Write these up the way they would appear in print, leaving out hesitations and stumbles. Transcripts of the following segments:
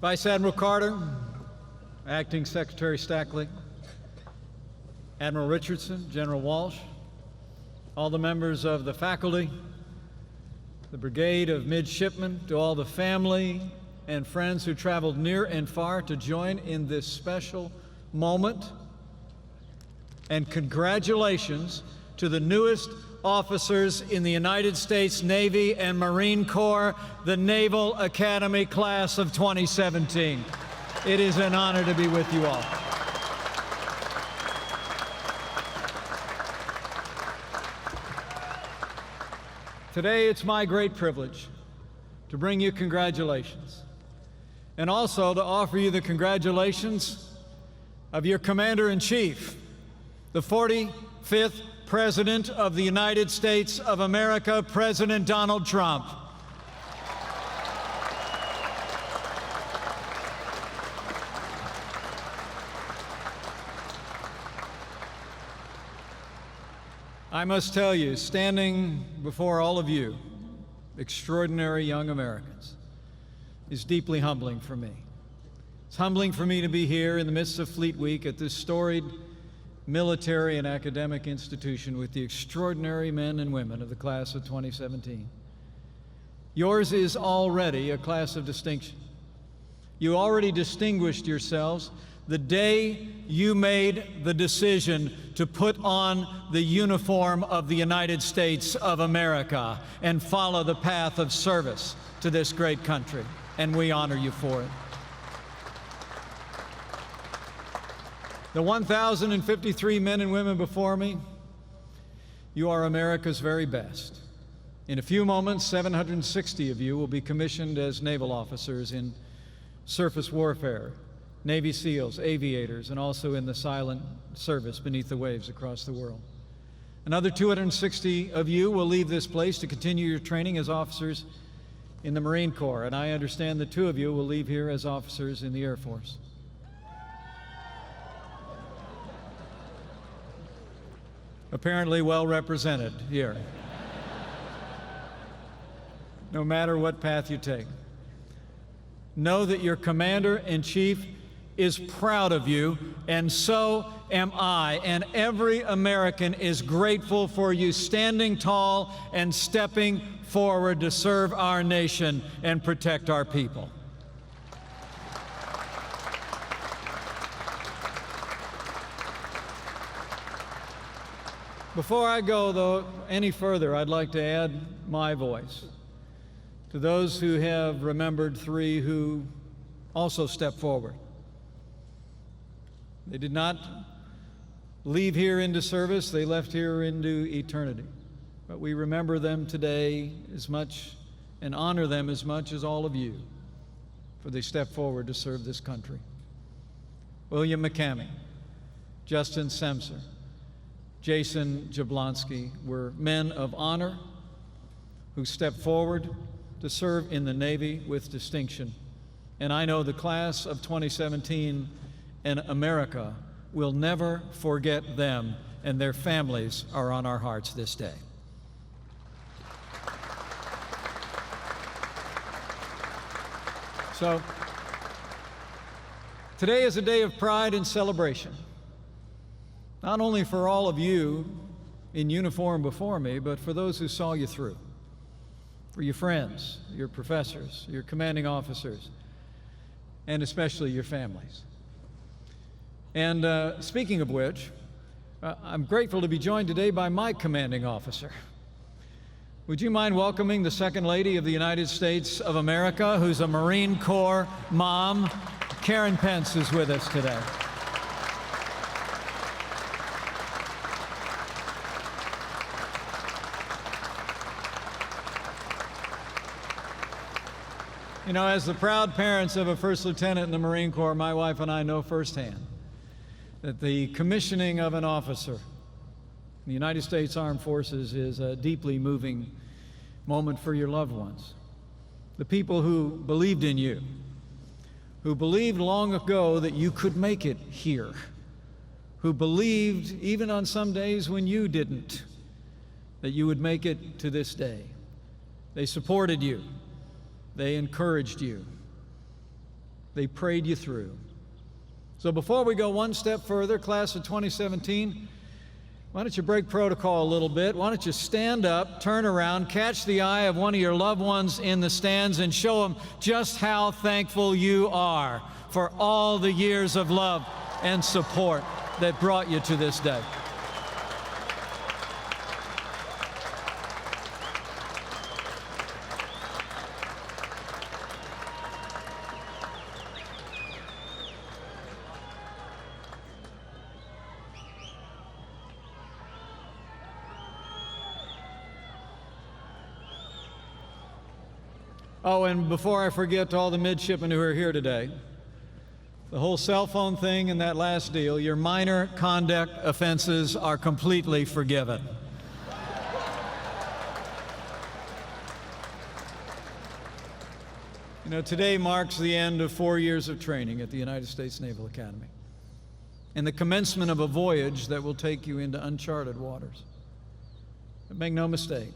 Vice Admiral Carter, Acting Secretary Stackley, Admiral Richardson, General Walsh, all the members of the faculty, the brigade of midshipmen, to all the family and friends who traveled near and far to join in this special moment. And congratulations to the newest officers in the United States Navy and Marine Corps, the Naval Academy Class of 2017. It is an honor to be with you all. Today, it's my great privilege to bring you congratulations, and also to offer you the congratulations of your Commander-in-Chief, the 45th President of the United States of America, President Donald Trump. I must tell you, standing before all of you, extraordinary young Americans, is deeply humbling for me. It's humbling for me to be here in the midst of Fleet Week at this storied military and academic institution with the extraordinary men and women of the class of 2017. Yours is already a class of distinction. You already distinguished yourselves the day you made the decision to put on the uniform of the United States of America and follow the path of service to this great country, and we honor you for it. The 1,053 men and women before me, you are America's very best. In a few moments, 760 of you will be commissioned as naval officers in surface warfare, Navy SEALs, aviators, and also in the silent service beneath the waves across the world. Another 260 of you will leave this place to continue your training as officers in the Marine Corps, and I understand that 2 of you will leave here as officers in the Air Force. Apparently well represented here. No matter what path you take, know that your Commander-in-Chief is proud of you, and so am I, and every American is grateful for you standing tall and stepping forward to serve our nation and protect our people. Before I go, though, any further, I'd like to add my voice to those who have remembered 3 who also stepped forward. They did not leave here into service, they left here into eternity. But we remember them today as much and honor them as much as all of you, for they stepped forward to serve this country. William McCamey, Justin Semser, Jason Jablonski were men of honor who stepped forward to serve in the Navy with distinction. And I know the class of 2017 and America will never forget them, and their families are on our hearts this day. So, today is a day of pride and celebration, not only for all of you in uniform before me, but for those who saw you through, for your friends, your professors, your commanding officers, and especially your families. And speaking of which, I'm grateful to be joined today by my commanding officer. Would you mind welcoming the Second Lady of the United States of America, who's a Marine Corps mom? Karen Pence is with us today. You know, as the proud parents of a first lieutenant in the Marine Corps, my wife and I know firsthand that the commissioning of an officer in the United States Armed Forces is a deeply moving moment for your loved ones. The people who believed in you, who believed long ago that you could make it here, who believed, even on some days when you didn't, that you would make it to this day. They supported you. They encouraged you. They prayed you through. So before we go one step further, class of 2017, why don't you break protocol a little bit? Why don't you stand up, turn around, catch the eye of one of your loved ones in the stands and show them just how thankful you are for all the years of love and support that brought you to this day. Oh, and before I forget to all the midshipmen who are here today, the whole cell phone thing and that last deal, your minor conduct offenses are completely forgiven. You know, today marks the end of 4 years of training at the United States Naval Academy and the commencement of a voyage that will take you into uncharted waters. But make no mistake,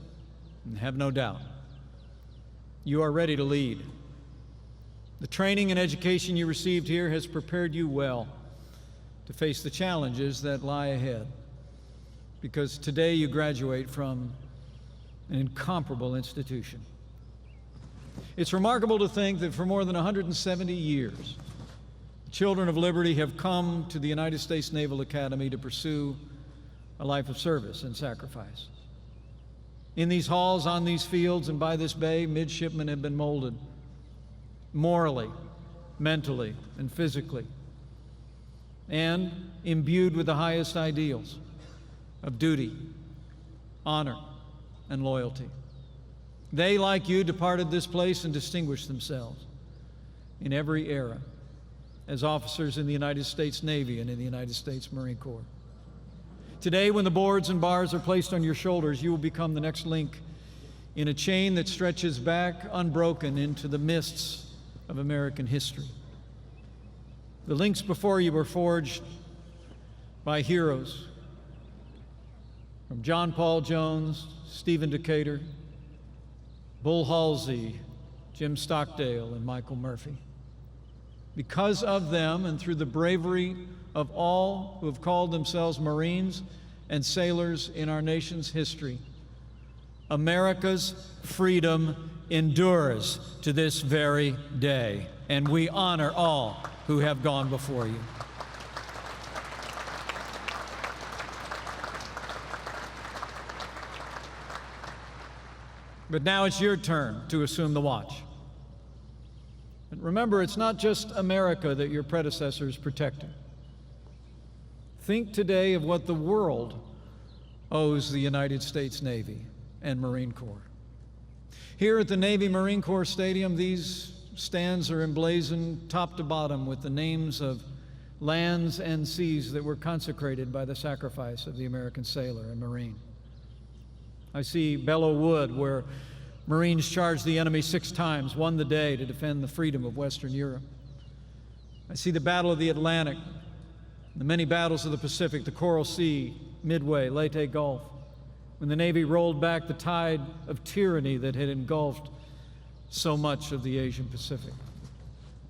and have no doubt, you are ready to lead. The training and education you received here has prepared you well to face the challenges that lie ahead, because today you graduate from an incomparable institution. It's remarkable to think that for more than 170 years, children of liberty have come to the United States Naval Academy to pursue a life of service and sacrifice. In these halls, on these fields, and by this bay, midshipmen have been molded morally, mentally, and physically, and imbued with the highest ideals of duty, honor, and loyalty. They, like you, departed this place and distinguished themselves in every era as officers in the United States Navy and in the United States Marine Corps. Today, when the boards and bars are placed on your shoulders, you will become the next link in a chain that stretches back unbroken into the mists of American history. The links before you were forged by heroes from John Paul Jones, Stephen Decatur, Bull Halsey, Jim Stockdale, and Michael Murphy. Because of them and through the bravery of all who have called themselves Marines and sailors in our nation's history, America's freedom endures to this very day, and we honor all who have gone before you. But now it's your turn to assume the watch. But remember, it's not just America that your predecessors protected. Think today of what the world owes the United States Navy and Marine Corps. Here at the Navy Marine Corps Stadium, these stands are emblazoned top to bottom with the names of lands and seas that were consecrated by the sacrifice of the American sailor and Marine. I see Belleau Wood, where Marines charged the enemy 6 times, won the day to defend the freedom of Western Europe. I see the Battle of the Atlantic, the many battles of the Pacific, the Coral Sea, Midway, Leyte Gulf, when the Navy rolled back the tide of tyranny that had engulfed so much of the Asian Pacific.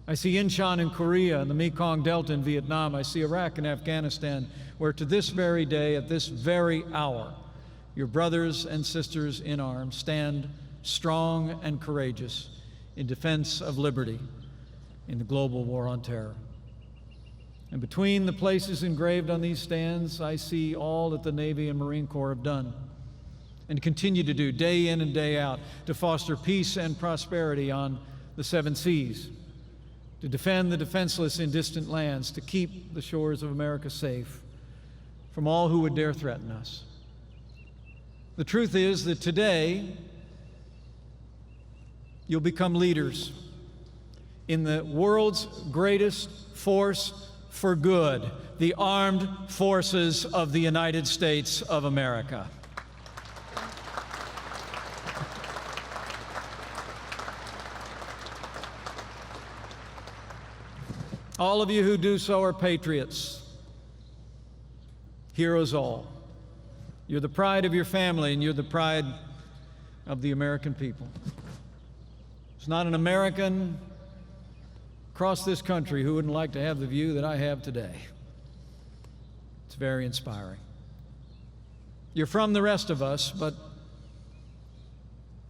I see Incheon in Korea and the Mekong Delta in Vietnam. I see Iraq and Afghanistan, where to this very day, at this very hour, your brothers and sisters in arms stand strong and courageous in defense of liberty in the global war on terror. And between the places engraved on these stands, I see all that the Navy and Marine Corps have done and continue to do day in and day out to foster peace and prosperity on the 7 seas, to defend the defenseless in distant lands, to keep the shores of America safe from all who would dare threaten us. The truth is that today, you'll become leaders in the world's greatest force for good, the armed forces of the United States of America. All of you who do so are patriots, heroes all. You're the pride of your family, and you're the pride of the American people. It's not an American across this country who wouldn't like to have the view that I have today. It's very inspiring. You're from the rest of us, but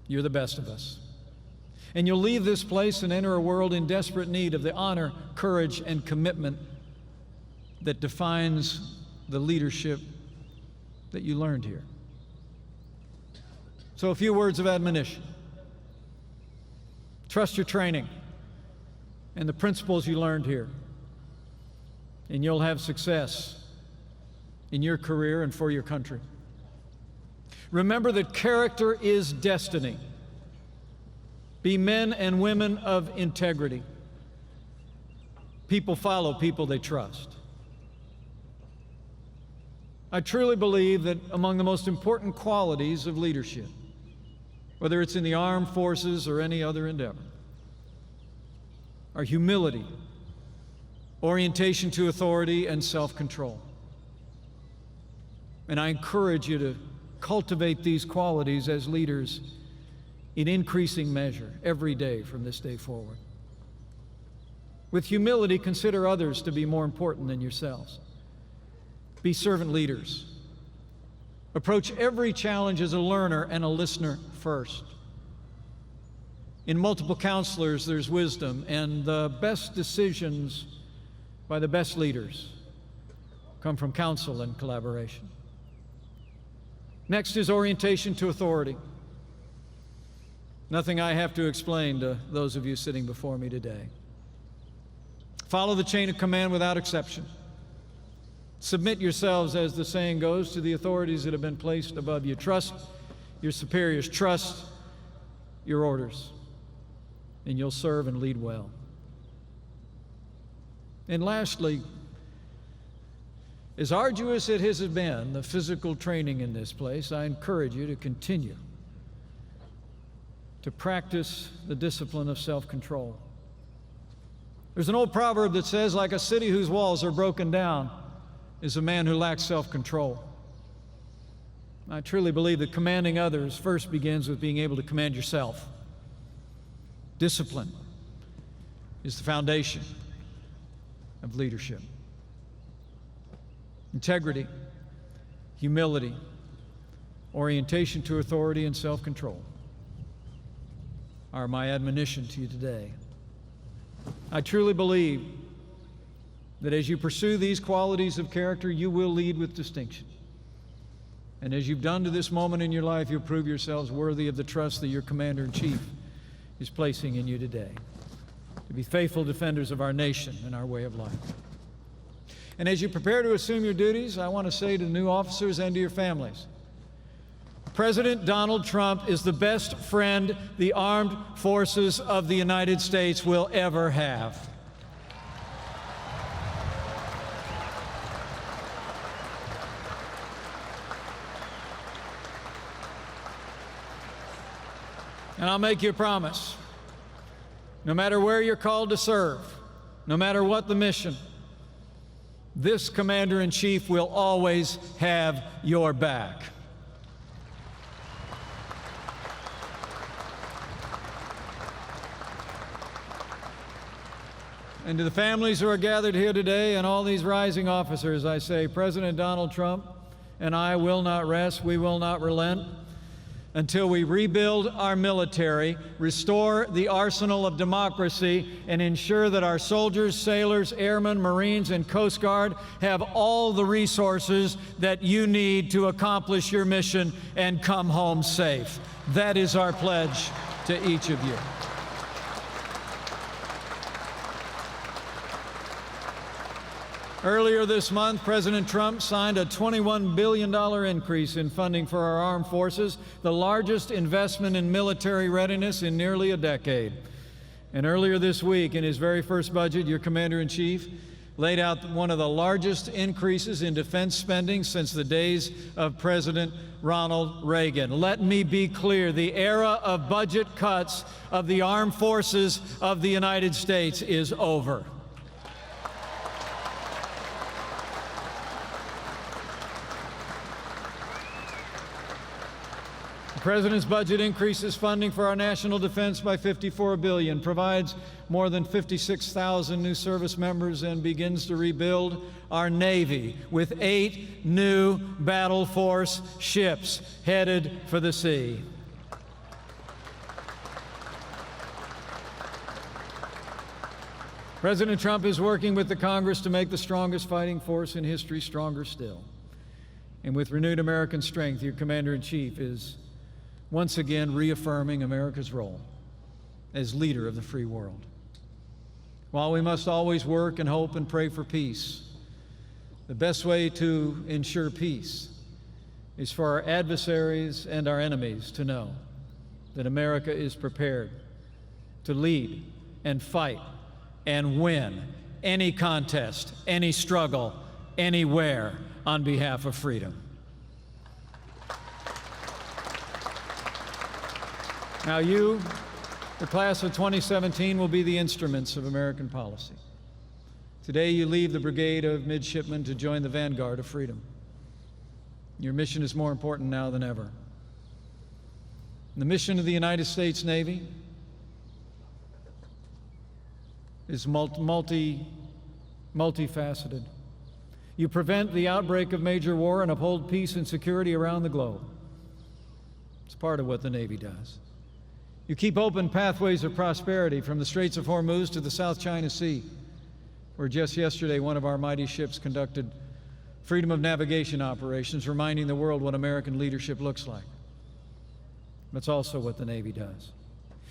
you're the best of us. And you'll leave this place and enter a world in desperate need of the honor, courage, and commitment that defines the leadership that you learned here. So a few words of admonition. Trust your training and the principles you learned here, and you'll have success in your career and for your country. Remember that character is destiny. Be men and women of integrity. People follow people they trust. I truly believe that among the most important qualities of leadership, whether it's in the armed forces or any other endeavor, are humility, orientation to authority, and self-control. And I encourage you to cultivate these qualities as leaders in increasing measure every day from this day forward. With humility, consider others to be more important than yourselves. Be servant leaders. Approach every challenge as a learner and a listener first. In multiple counselors, there's wisdom, and the best decisions by the best leaders come from counsel and collaboration. Next is orientation to authority. Nothing I have to explain to those of you sitting before me today. Follow the chain of command without exception. Submit yourselves, as the saying goes, to the authorities that have been placed above you. Trust your superiors. Trust your orders, and you'll serve and lead well. And lastly, as arduous it has been, the physical training in this place, I encourage you to continue to practice the discipline of self-control. There's an old proverb that says, like a city whose walls are broken down is a man who lacks self-control. I truly believe that commanding others first begins with being able to command yourself. Discipline is the foundation of leadership. Integrity, humility, orientation to authority, and self-control are my admonition to you today. I truly believe that as you pursue these qualities of character, you will lead with distinction. And as you've done to this moment in your life, you'll prove yourselves worthy of the trust that your Commander-in-Chief is placing in you today, to be faithful defenders of our nation and our way of life. And as you prepare to assume your duties, I want to say to the new officers and to your families, President Donald Trump is the best friend the armed forces of the United States will ever have. And I'll make you a promise. No matter where you're called to serve, no matter what the mission, this Commander-in-Chief will always have your back. And to the families who are gathered here today and all these rising officers, I say, President Donald Trump and I will not rest, we will not relent until we rebuild our military, restore the arsenal of democracy, and ensure that our soldiers, sailors, airmen, Marines, and Coast Guard have all the resources that you need to accomplish your mission and come home safe. That is our pledge to each of you. Earlier this month, President Trump signed a $21 billion increase in funding for our armed forces, the largest investment in military readiness in nearly a decade. And earlier this week, in his very first budget, your Commander-in-Chief laid out one of the largest increases in defense spending since the days of President Ronald Reagan. Let me be clear, the era of budget cuts of the armed forces of the United States is over. President's budget increases funding for our national defense by $54 billion, provides more than 56,000 new service members, and begins to rebuild our Navy with 8 new battle force ships headed for the sea. President Trump is working with the Congress to make the strongest fighting force in history stronger still. And with renewed American strength, your Commander-in-Chief is once again reaffirming America's role as leader of the free world. While we must always work and hope and pray for peace, the best way to ensure peace is for our adversaries and our enemies to know that America is prepared to lead and fight and win any contest, any struggle, anywhere on behalf of freedom. Now you, the class of 2017, will be the instruments of American policy. Today you leave the brigade of midshipmen to join the vanguard of freedom. Your mission is more important now than ever. The mission of the United States Navy is multifaceted. You prevent the outbreak of major war and uphold peace and security around the globe. It's part of what the Navy does. You keep open pathways of prosperity from the Straits of Hormuz to the South China Sea, where just yesterday one of our mighty ships conducted freedom of navigation operations, reminding the world what American leadership looks like. That's also what the Navy does.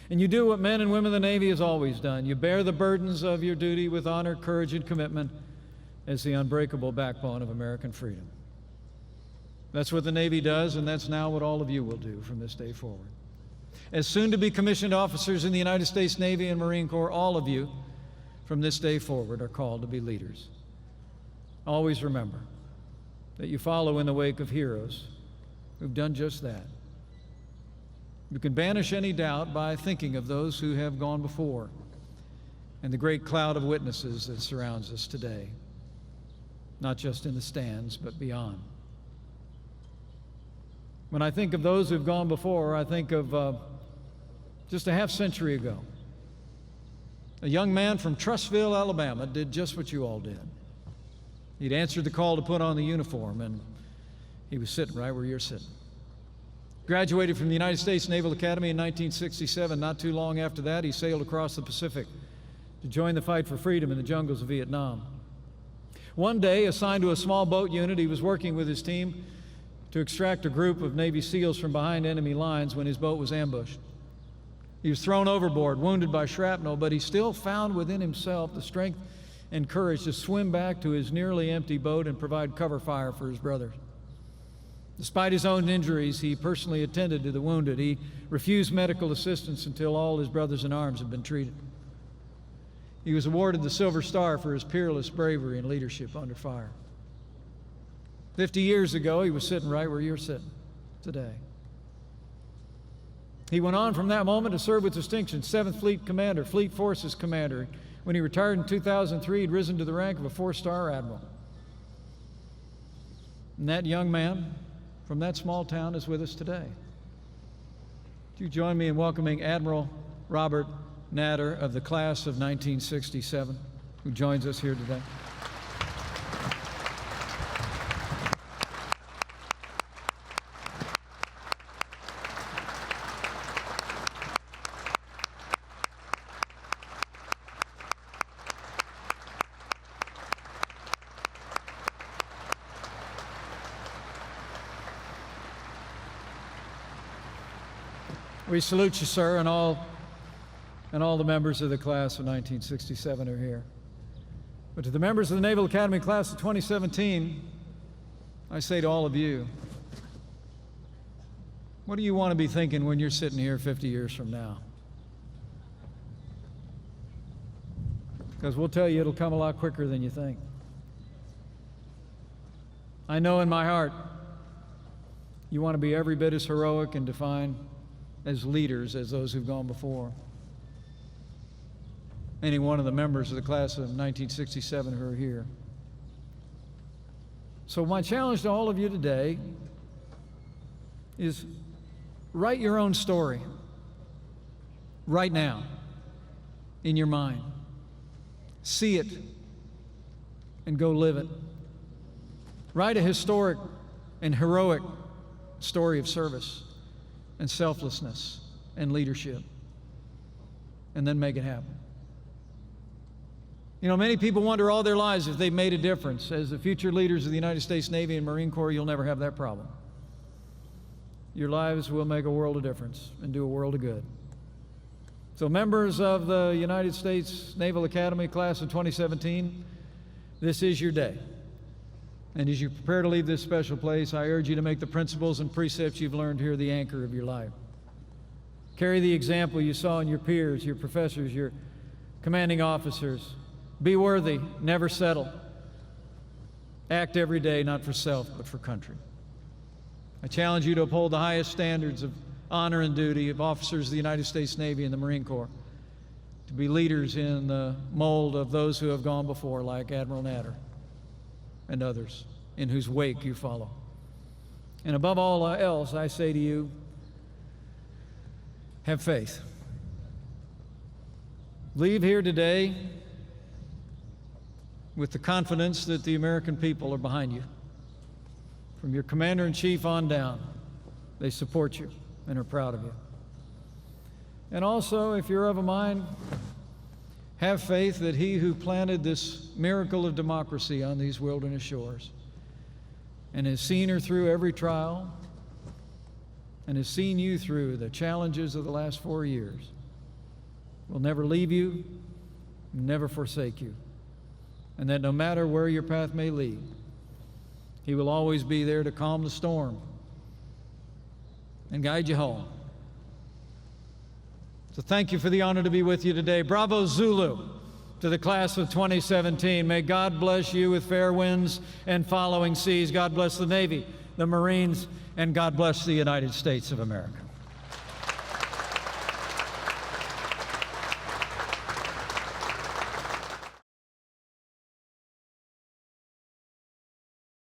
And you do what men and women of the Navy has always done. You bear the burdens of your duty with honor, courage, and commitment as the unbreakable backbone of American freedom. That's what the Navy does, and that's now what all of you will do from this day forward. As soon-to-be commissioned officers in the United States Navy and Marine Corps, all of you from this day forward are called to be leaders. Always remember that you follow in the wake of heroes who've done just that. You can banish any doubt by thinking of those who have gone before and the great cloud of witnesses that surrounds us today, not just in the stands, but beyond. When I think of those who've gone before, I think of just a half century ago. A young man from Trussville, Alabama, did just what you all did. He'd answered the call to put on the uniform, and he was sitting right where you're sitting. Graduated from the United States Naval Academy in 1967. Not too long after that, he sailed across the Pacific to join the fight for freedom in the jungles of Vietnam. One day, assigned to a small boat unit, he was working with his team to extract a group of Navy SEALs from behind enemy lines when his boat was ambushed. He was thrown overboard, wounded by shrapnel, but he still found within himself the strength and courage to swim back to his nearly empty boat and provide cover fire for his brothers. Despite his own injuries, he personally attended to the wounded. He refused medical assistance until all his brothers in arms had been treated. He was awarded the Silver Star for his peerless bravery and leadership under fire. 50 years ago, he was sitting right where you're sitting today. He went on from that moment to serve with distinction, 7th Fleet Commander, Fleet Forces Commander. When he retired in 2003, he'd risen to the rank of a 4-star admiral. And that young man from that small town is with us today. Would you join me in welcoming Admiral Robert Natter of the class of 1967, who joins us here today. We salute you, sir, and all the members of the class of 1967 are here. But to the members of the Naval Academy class of 2017, I say to all of you, what do you want to be thinking when you're sitting here 50 years from now? Because we'll tell you it'll come a lot quicker than you think. I know in my heart you want to be every bit as heroic and defined as leaders as those who've gone before. Any one of the members of the class of 1967 who are here. So my challenge to all of you today is Write your own story right now in your mind. See it and go live it. Write a historic and heroic story of service and selflessness and leadership, and then make it happen. You know, many people wonder all their lives if they've made a difference. As the future leaders of the United States Navy and Marine Corps, you'll never have that problem. Your lives will make a world of difference and do a world of good. So members of the United States Naval Academy class of 2017, this is your day. And as you prepare to leave this special place, I urge you to make the principles and precepts you've learned here the anchor of your life. Carry the example you saw in your peers, your professors, your commanding officers. Be worthy, never settle. Act every day, not for self, but for country. I challenge you to uphold the highest standards of honor and duty of officers of the United States Navy and the Marine Corps, to be leaders in the mold of those who have gone before, like Admiral Natter and others, in whose wake you follow. And above all else, I say to you, have faith. Leave here today with the confidence that the American people are behind you. From your commander-in-chief on down, they support you and are proud of you. And also, if you're of a mind, have faith that he who planted this miracle of democracy on these wilderness shores and has seen her through every trial and has seen you through the challenges of the last 4 years will never leave you, never forsake you, and that no matter where your path may lead, he will always be there to calm the storm and guide you home. So thank you for the honor to be with you today. Bravo Zulu to the class of 2017. May God bless you with fair winds and following seas. God bless the Navy, the Marines, and God bless the United States of America.